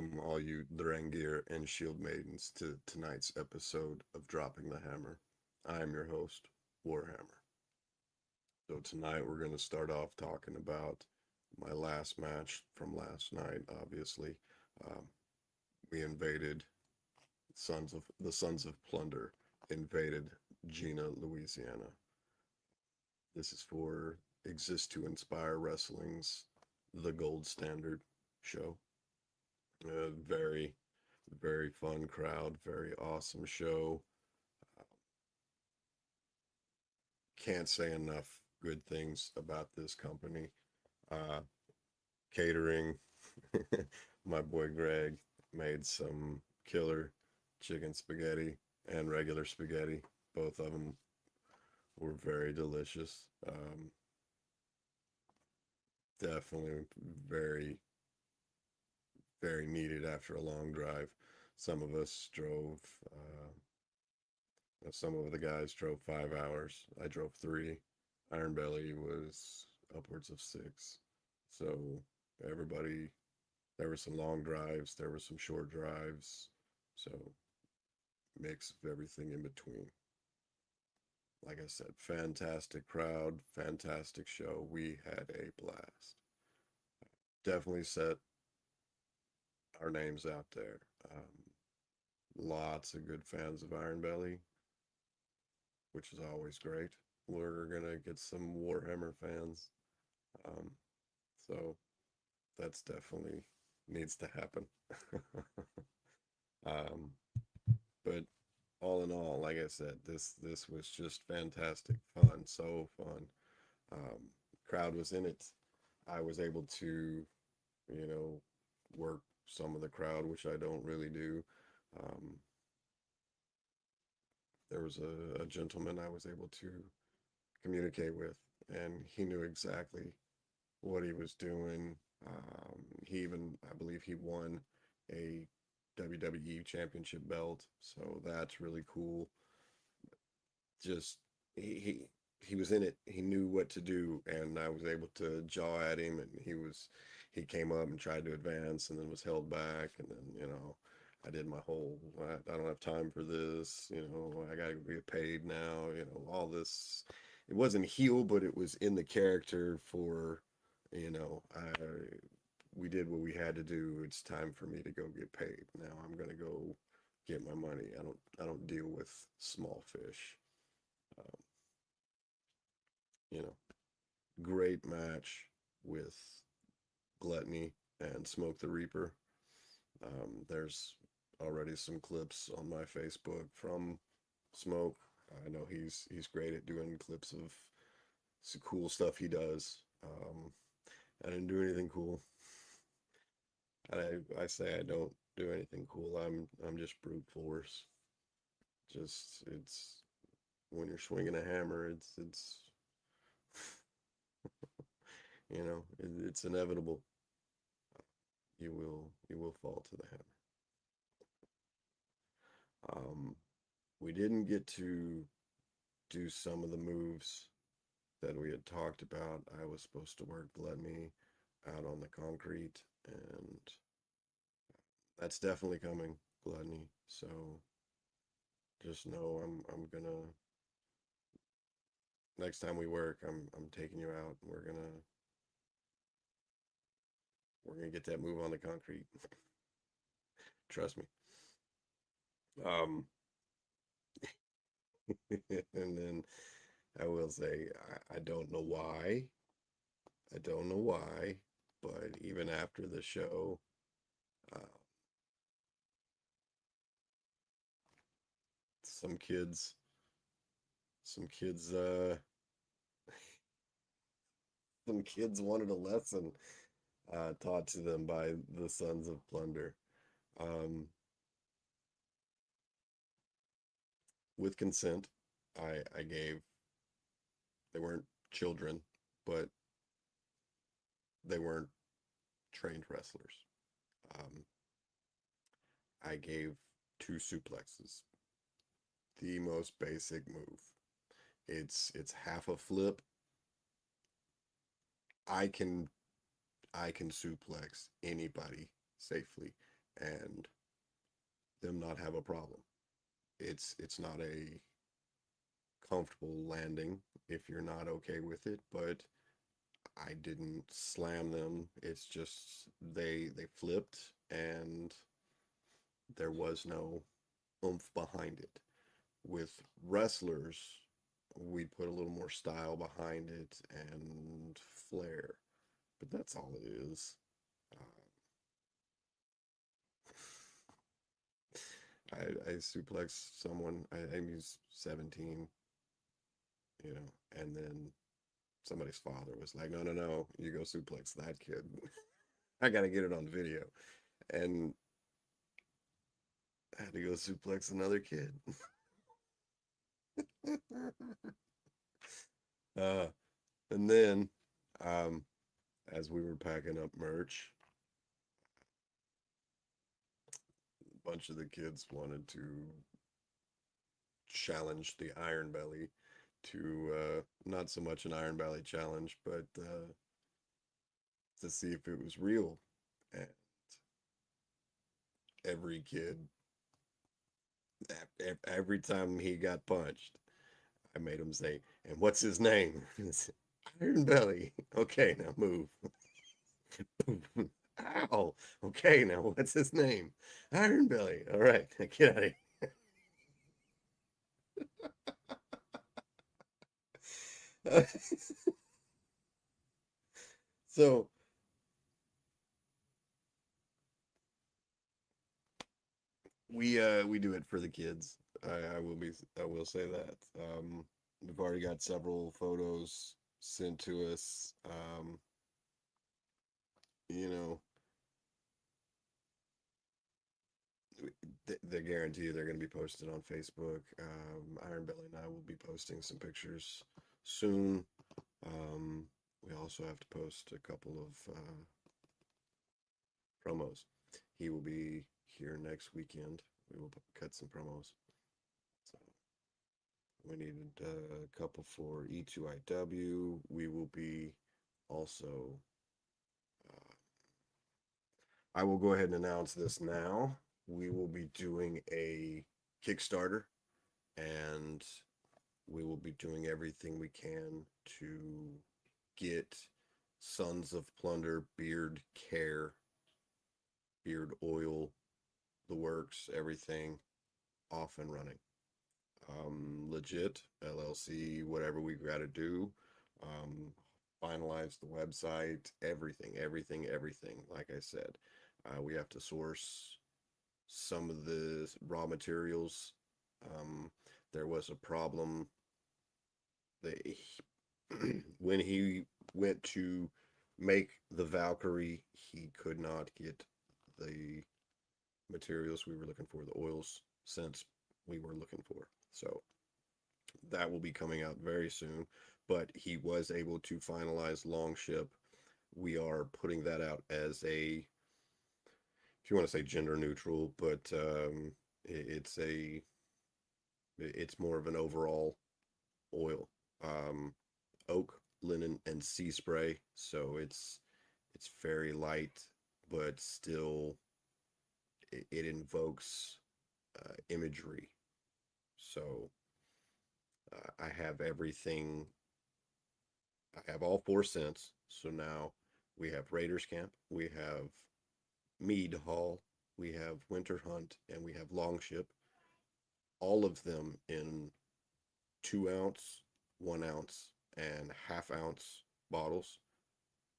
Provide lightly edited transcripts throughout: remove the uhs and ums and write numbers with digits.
welcome all you Drengir and Shield Maidens to tonight's episode of Dropping the Hammer. I am your host, Warhammer. So tonight we're going to start off talking about my last match from last night. Obviously, um, we invaded the Sons of Plunder invaded Jena, Louisiana. This is for Exist to Inspire Wrestling's The Gold Standard show. Very, very fun crowd, very awesome show. Can't say enough good things about this company. Uh, Catering, my boy Greg made some killer chicken spaghetti and regular spaghetti. Both of them were very delicious. Definitely very, very needed after a long drive. Some of us drove some of the guys drove 5 hours. I drove three. Iron Belly was upwards of six. So everybody, there were some long drives, there were some short drives. So mix of everything in between. Like I said, fantastic crowd, fantastic show. We had a blast. Definitely set our names out there. Lots of good fans of Iron Belly, which is always great. We're gonna get some Warhammer fans. Um, so that's definitely needs to happen. um, but all in all, like I said, this was just fantastic fun, so fun. Um, Crowd was in it. I was able to, you know, work some of the crowd, which I don't really do. Um, there was a gentleman I was able to communicate with, and he knew exactly what he was doing. He even, I believe, he won a WWE championship belt, so that's really cool. Just he was in it. He knew what to do, and I was able to jaw at him, and he came up and tried to advance, and then was held back, and then I did my whole I don't have time for this, I gotta get paid now, all this. It wasn't heel, but it was in the character for, I we did what we had to do. It's time for me to go get paid. Now I'm gonna go get my money. I don't deal with small fish. Um, you know, Great match with Gluttony and Smoke the Reaper. There's already some clips on my Facebook from Smoke. I know he's great at doing clips of some cool stuff he does. I didn't do anything cool. I say I don't do anything cool. I'm just brute force. Just it's when you're swinging a hammer, it's it's inevitable. You will fall to the hammer. Um, we didn't get to do some of the moves that we had talked about. I was supposed to work Gluttony out on the concrete, and that's definitely coming, Gluttony. So just know I'm gonna next time we work, I'm taking you out. And we're gonna get that move on the concrete. Trust me. Um, and then I will say I don't know why. I don't know why, but even after the show, uh, some kids, some kids, some kids wanted a lesson taught to them by the Sons of Plunder. Um, with consent, I gave. They weren't children, but they weren't trained wrestlers. Um, I gave two suplexes, the most basic move. It's half a flip. I can I can suplex anybody safely. and them not have a problem. It's not a comfortable landing if you're not okay with it, but I didn't slam them. It's just they flipped and there was no oomph behind it. With wrestlers, we put a little more style behind it and flair, but that's all it is. Uh, I suplexed someone. I was 17, and then somebody's father was like, "No, no, no, you go suplex that kid. I gotta get it on video." And I had to go suplex another kid. uh, and then, um, as we were packing up merch, a bunch of the kids wanted to challenge the Iron Belly to not so much an Iron Belly challenge, but to see if it was real. And every kid, every time he got punched, I made him say, "And what's his name?" Iron Belly. Okay, now move. Ow. Okay, now what's his name? Iron Belly. All right, get out of here. So we do it for the kids. I will say that. We've already got several photos sent to us. You know, they guarantee they're going to be posted on Facebook. Iron Belly and I will be posting some pictures soon. Um, we also have to post a couple of promos. He will be here next weekend. We will cut some promos. So we needed a couple for E2IW. We will be also. Uh, I will go ahead and announce this now. We will be doing a Kickstarter, and we will be doing everything we can to get Sons of Plunder beard care, beard oil, the works, everything off and running. Legit LLC, whatever we got to do. Um, Finalize the website, everything, everything, everything. Like I said, we have to source some of the raw materials. Um, there was a problem. They, when he went to make the Valkyrie, he could not get the materials we were looking for, the oils, since we were looking for. So that will be coming out very soon. But he was able to finalize Longship. We are putting that out as a, if you want to say gender neutral, but it's a, it's more of an overall oil. Um, Oak, linen, and sea spray. So it's very light, but still it invokes imagery. So I have everything. I have all four scents. So now we have Raiders Camp, we have Mead Hall, we have Winter Hunt, and we have Longship. All of them in 2 ounce, 1 ounce, and half-ounce bottles.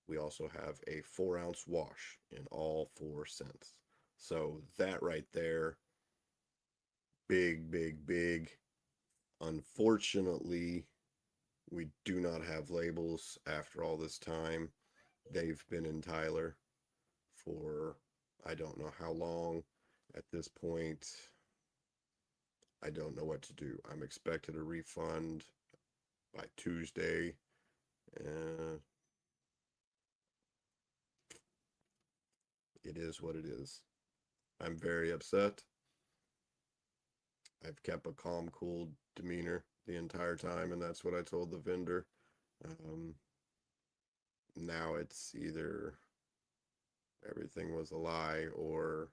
We also have a 4 ounce wash in all four scents. So that right there, big, big, big. Unfortunately, we do not have labels after all this time. They've been in Tyler for I don't know how long. At this point, I don't know what to do. I'm expected a refund by Tuesday. Uh, it is what it is. I'm very upset. I've kept a calm, cool demeanor the entire time, and that's what I told the vendor. Um, Now it's either everything was a lie or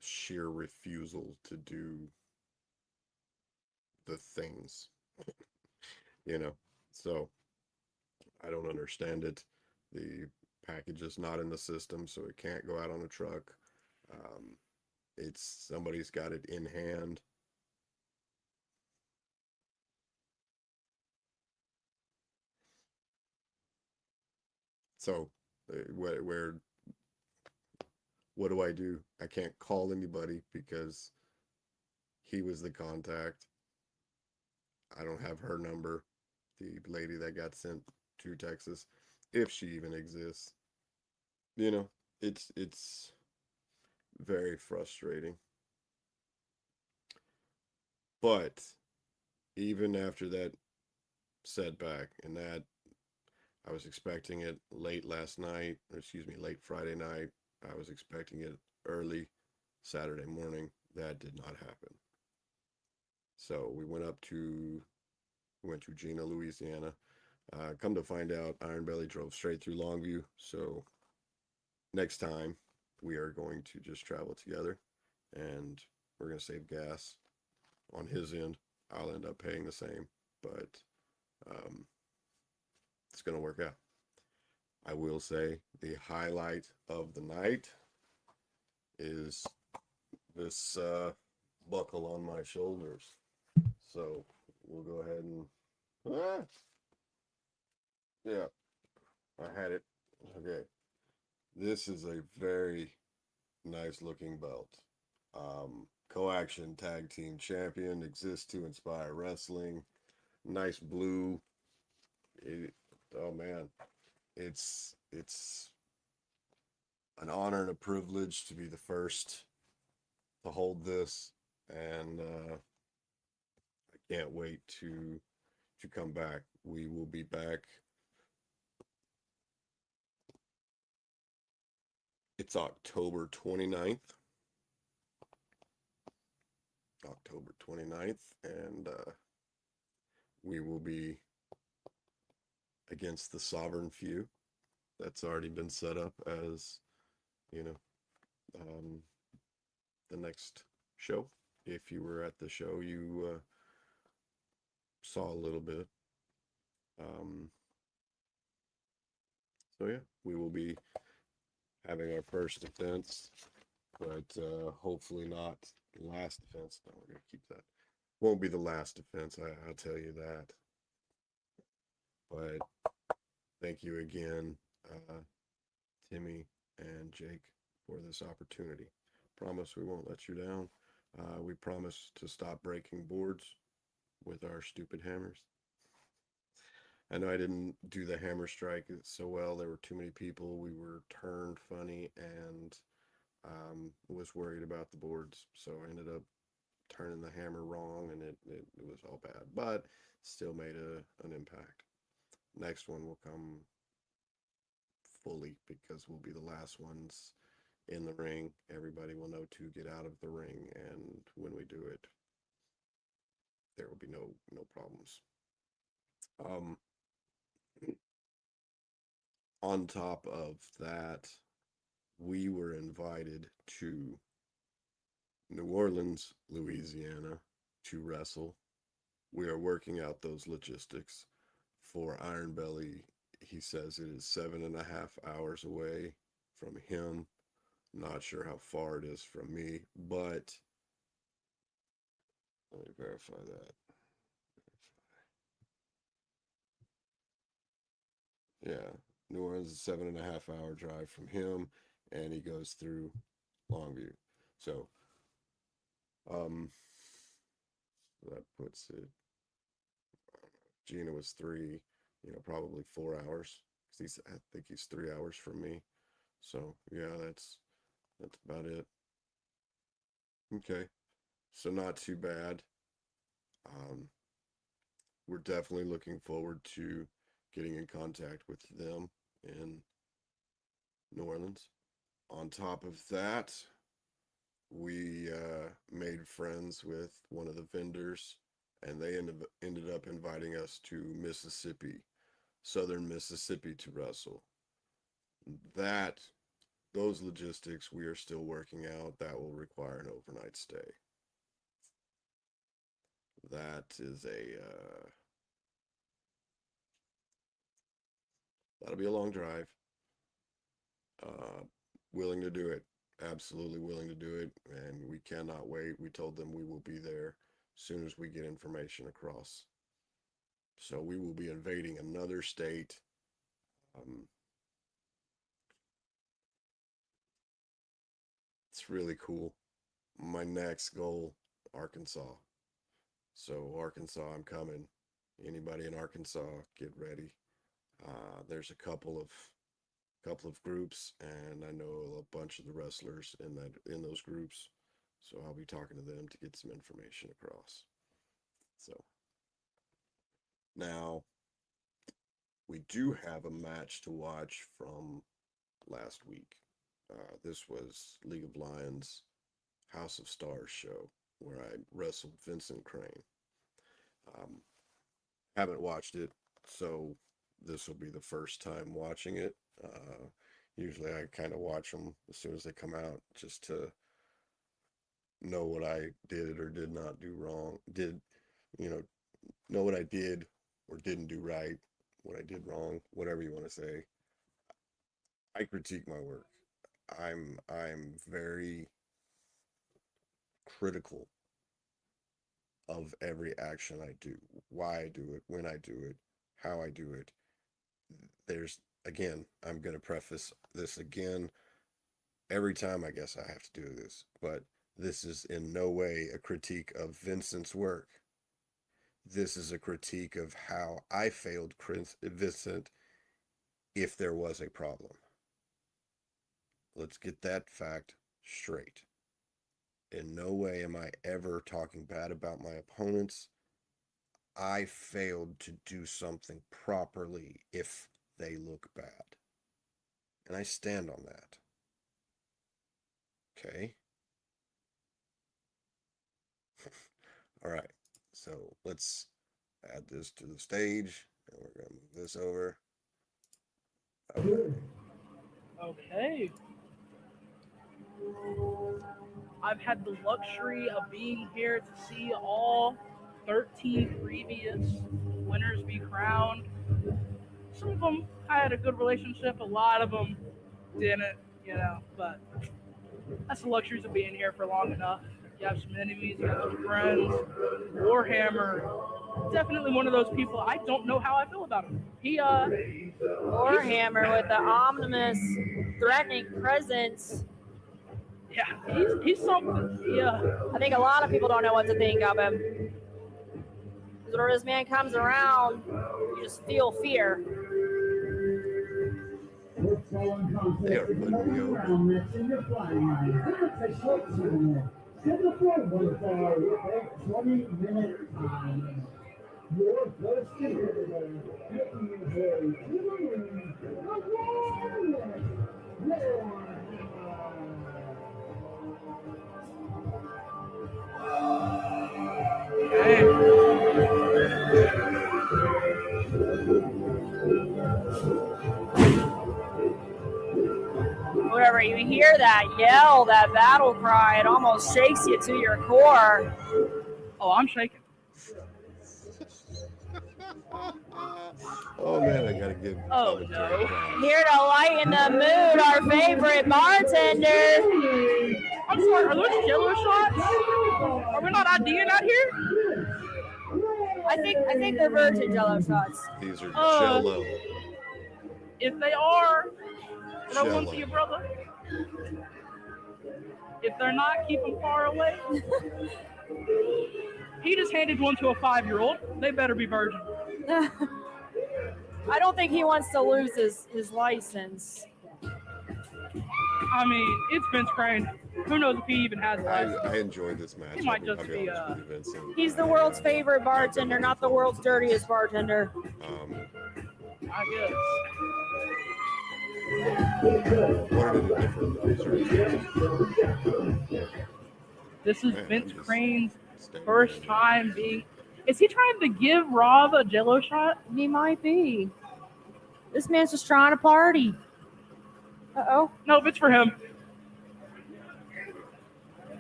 sheer refusal to do the things, you know. So I don't understand it. The package is not in the system, so it can't go out on a truck. Um, it's somebody's got it in hand. So where what do I do? I can't call anybody because he was the contact. I don't have her number, the lady that got sent to Texas, if she even exists. You know, it's very frustrating. But even after that setback and that, I was expecting it late last night, or excuse me, late Friday night. I was expecting it early Saturday morning. That did not happen. So we went to Jena, Louisiana. Come to find out, Iron Belly drove straight through Longview. So next time we are going to just travel together, and we're going to save gas on his end. I'll end up paying the same, but um, it's going to work out. I will say the highlight of the night is this buckle on my shoulders. So we'll go ahead and ah, yeah, I had it. Okay, this is a very nice looking belt. Coaction Tag Team Champion exists to inspire wrestling. Nice blue. It, oh man, it's an honor and a privilege to be the first to hold this, and I can't wait to come back. We will be back. It's October 29th. October 29th, and we will be against the Sovereign Few. That's already been set up as, you know, um, the next show. If you were at the show, you saw a little bit. Um, so yeah, we will be having our first defense, but hopefully not last defense. No, we're gonna keep that. Won't be the last defense. I'll tell you that. But thank you again, Timmy and Jake, for this opportunity. Promise we won't let you down. We promise to stop breaking boards with our stupid hammers. I know I didn't do the hammer strike so well. There were too many people. We were turned funny and was worried about the boards. So I ended up turning the hammer wrong and it was all bad, but still made an impact. Next one will come fully because we'll be the last ones in the ring. Everybody will know to get out of the ring, and when we do it, there will be no problems. Um, on top of that, we were invited to New Orleans, Louisiana, to wrestle. We are working out those logistics for Iron Belly. He says it is 7.5 hours away from him. Not sure how far it is from me, but let me verify that. Yeah, New Orleans is a 7.5 hour drive from him, and he goes through Longview. So, um, that puts it. Jena was 3, probably 4 hours. I think he's 3 hours from me. So yeah, that's about it. Okay, so not too bad. Um, we're definitely looking forward to getting in contact with them in New Orleans. On top of that, we made friends with one of the vendors, and they ended up inviting us to Mississippi, southern Mississippi, to wrestle. That those logistics we are still working out. That will require an overnight stay. That is that'll be a long drive. Uh, Willing to do it. Absolutely willing to do it. And we cannot wait. We told them we will be there as soon as we get information across. So we will be invading another state. Um, it's really cool. My next goal, Arkansas. So Arkansas, I'm coming. Anybody in Arkansas, get ready. There's a couple of groups, and I know a bunch of the wrestlers in those groups. So I'll be talking to them to get some information across. So now we do have a match to watch from last week. This was League of Lions House of Stars show where I wrestled Vincent Crane. Um, haven't watched it, so this will be the first time watching it. Usually I kind of watch them as soon as they come out just to know what I did or did not do wrong. You know, know what I did or didn't do right, what I did wrong, whatever you want to say. I critique my work. I'm very critical of every action I do, why I do it, when I do it, how I do it. There's again, I'm going to preface this again every time I guess I have to do this, but this is in no way a critique of Vincent's work. This is a critique of how I failed Vincent if there was a problem. Let's get that fact straight. In no way am I ever talking bad about my opponents. I failed to do something properly if they look bad. And I stand on that. Okay? All right. So let's add this to the stage. And we're going to move this over. Okay. I've had the luxury of being here to see all 13 previous winners be crowned. Some of them I had a good relationship, a lot of them didn't, but that's the luxuries of being here for long enough. You have some enemies, you have some friends. Warhammer, definitely one of those people. I don't know how I feel about him. Warhammer with the ominous, threatening presence. Yeah, he's something. Yeah. I think a lot of people don't know what to think of him. Because whenever this man comes around, you just feel fear. They are good to go. Set the phone with 20-minute time. Your first competitor, making you very clean, Whenever you hear that yell, that battle cry, it almost shakes you to your core. Oh, I'm shaking. Oh man, I gotta give commentary. Here to lighten the mood, our favorite bartender. I'm sorry, are those Jello shots? Are we not IDing out here? I think they're virgin Jello shots. These are Jello. If they are, throw one to your brother. If they're not, keep them far away. He just handed one to a 5-year-old. They better be virgin. I don't think he wants to lose his license. I mean, it's Vince Crane. Who knows if he even has a license? I enjoyed this match. He might just be. He's the world's favorite bartender, not the world's dirtiest bartender. I guess. This is Vince Crane's first time being. Is he trying to give Rob a Jello shot? He might be. This man's just trying to party. Uh-oh. Nope, it's for him.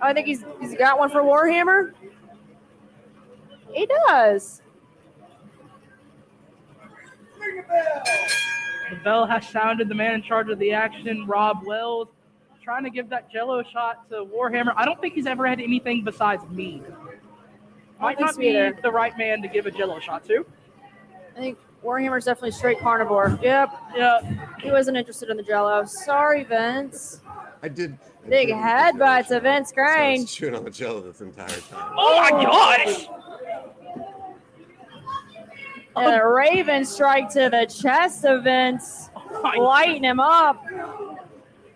I think he's got one for Warhammer. He does. The bell has sounded. The man in charge of the action, Rob Wells, trying to give that Jello shot to Warhammer. I don't think he's ever had anything besides mead. Might not be the right man to give a Jello shot to. I think Warhammer's definitely straight carnivore. Yep. He wasn't interested in the Jello. Sorry, Vince. I did. Big headbutt to Vince Crane. I was chewing on the Jello this entire time. Oh my gosh! And a Raven strike to the chest of Vince, lighting him up.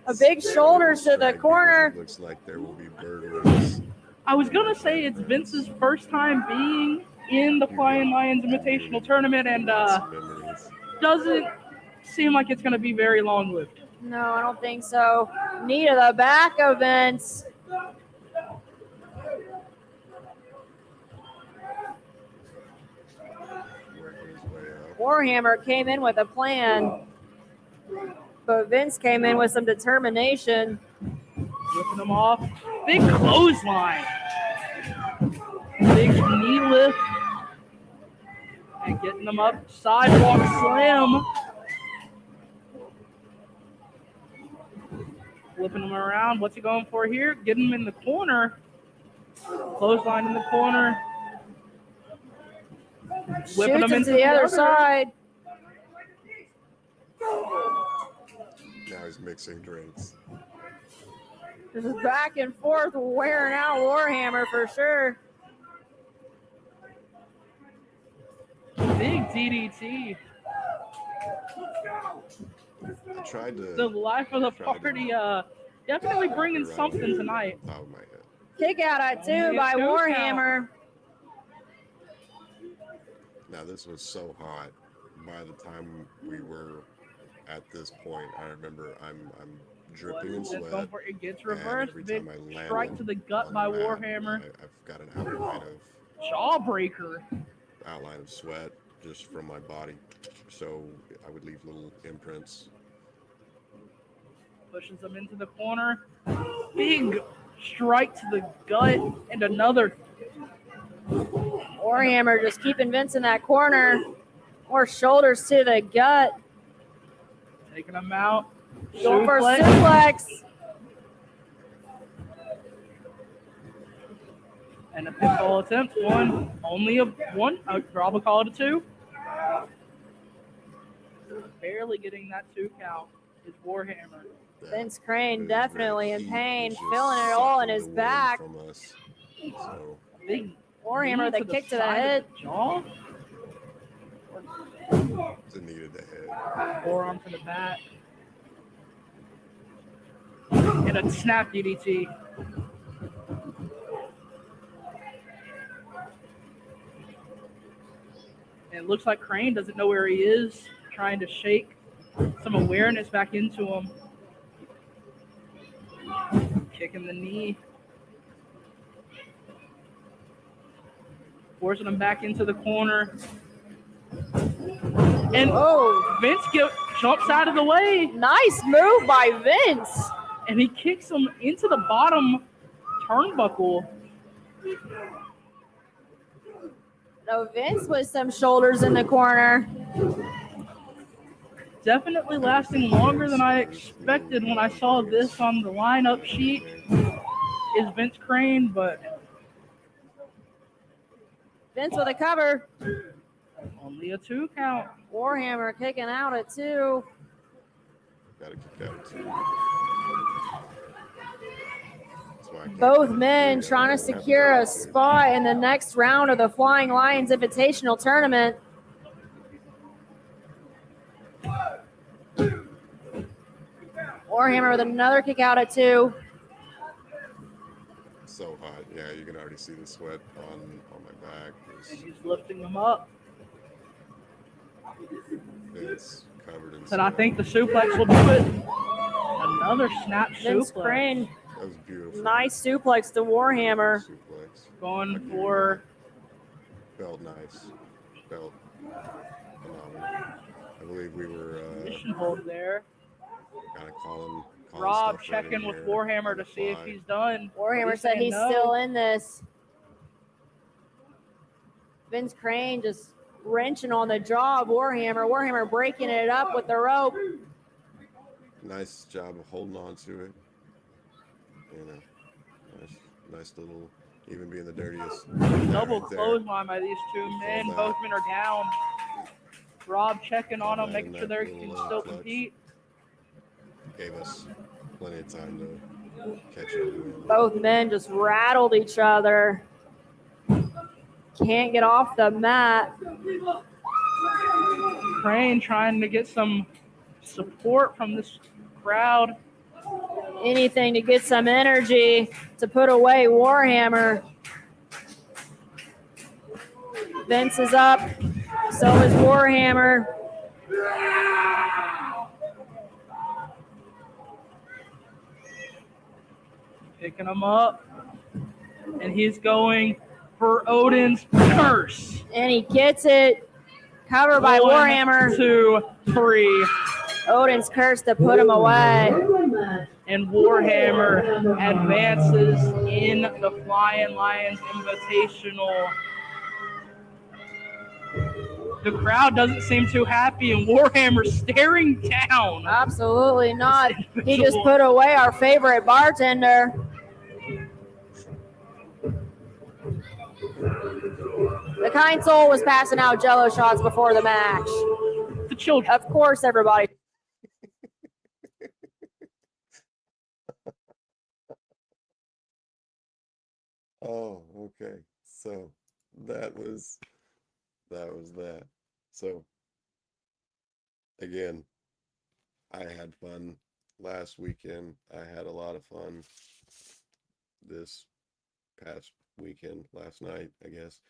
A big shoulders to the corner. Looks like there will be bird. I was gonna say it's Vince's first time being in the Flying Lions Invitational Tournament, and doesn't seem like it's gonna be very long-lived. No, I don't think so. Knee to the back of Vince. Warhammer came in with a plan, but Vince came in with some determination. Whipping him off. Big clothesline. Big knee lift. And getting them up. Sidewalk slam. Flipping him around. What's he going for here? Getting him in the corner. Clothesline in the corner. Whipping him into the other side. Now he's mixing drinks. This is back and forth, wearing out Warhammer for sure. Big DDT. I tried to. The life of the party. Definitely bringing something tonight. Oh my head. Kick out at two by Warhammer. Now this was so hot. By the time we were at this point, I remember I'm dripping in sweat. It gets reversed. Big I strike to the gut by Warhammer. I've got an outline of jawbreaker. Outline of sweat just from my body, so I would leave little imprints. Pushes him into the corner. Big strike to the gut and another. Warhammer just keeping Vince in that corner. More shoulders to the gut. Taking him out. Going for a suplex. And a pinfall attempt. Only a one. I'd probably call it a two. Barely getting that 2 count is Warhammer. Vince Crane definitely in pain, feeling it all in his back. So. Big Warhammer, the kick to the head. Jaw. It's a knee to the head. Forearm to the back. And a snap DDT. And it looks like Crane doesn't know where he is, trying to shake some awareness back into him. Kicking the knee. Forcing him back into the corner. And Vince jumps out of the way. Nice move by Vince. And he kicks him into the bottom turnbuckle. No, Vince with some shoulders in the corner. Definitely lasting longer than I expected when I saw this on the lineup sheet. Is Vince Crane, but Vince with a cover. Only a 2 count. Warhammer kicking out at 2. Gotta kick out at 2. Both men trying to secure a spot in the next round of the Flying Lions Invitational Tournament. Warhammer with another kick out at 2. So hot. Yeah, you can already see the sweat on my back. And he's lifting him up. It's covered in And sweat. I think the suplex will do it. Another snap Vince suplex. Crane. That was beautiful. Nice suplex to Warhammer. Suplex. Going for Felt nice. Felt phenomenal. I believe we were mission hold there. Kind of calling Rob stuff right checking in with here Warhammer on the to see if fly. he's done. Warhammer said he's no. still in this. Vince Crane just wrenching on the jaw of Warhammer. Warhammer breaking it up with the rope. Nice job of holding on to it. You know, nice little, even being the dirtiest. Double Right there. clothesline by these two men. that. Both men are down. Rob checking on Call them, that making in sure that they can little, still clutch. compete. Gave us plenty of time to catch up and win. Both men just rattled each other. Can't get off the mat. Crane trying to get some support from this crowd. Anything to get some energy to put away Warhammer. Vince is up. So is Warhammer. Picking him up. And he's going for Odin's curse. And he gets it. Covered by Warhammer. 2, 3. Odin's curse to put him away. And Warhammer advances in the Flying Lions Invitational. The crowd doesn't seem too happy, and Warhammer staring down. Absolutely not. He just put away our favorite bartender. The kind soul was passing out Jello shots before the match. The children. Of course, everybody. Oh, okay. So that was that. So again, I had fun last weekend. I had a lot of fun this past weekend, last night, I guess.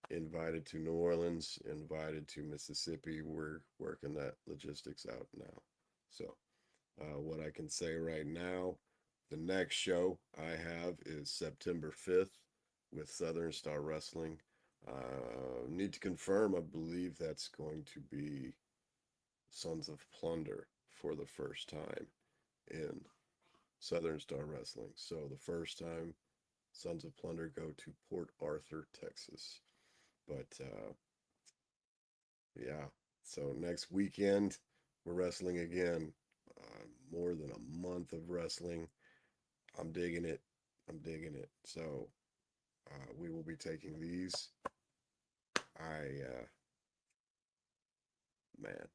Invited to New Orleans, invited to Mississippi. We're working that logistics out now. So what I can say right now, the next show I have is September 5th with Southern Star Wrestling. Need to confirm, I believe that's going to be Sons of Plunder for the first time in Southern Star Wrestling. So the first time Sons of Plunder go to Port Arthur, Texas. But yeah, so next weekend we're wrestling again. More than a month of wrestling. I'm digging it. So we will be taking these. Man,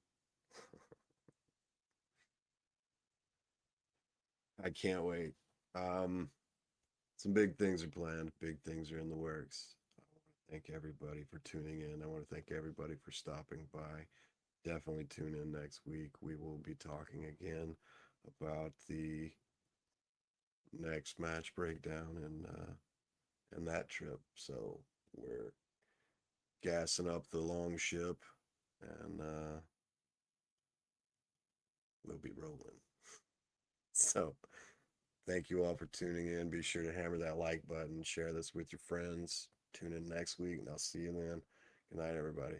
I can't wait. Some big things are planned. Big things are in the works. I want to thank everybody for tuning in. I want to thank everybody for stopping by. Definitely tune in next week. We will be talking again about the next match breakdown and that trip. So we're gassing up the long ship, and we'll be rolling. So thank you all for tuning in. Be sure to hammer that like button, share this with your friends. Tune in next week, and I'll see you then. Good night, everybody.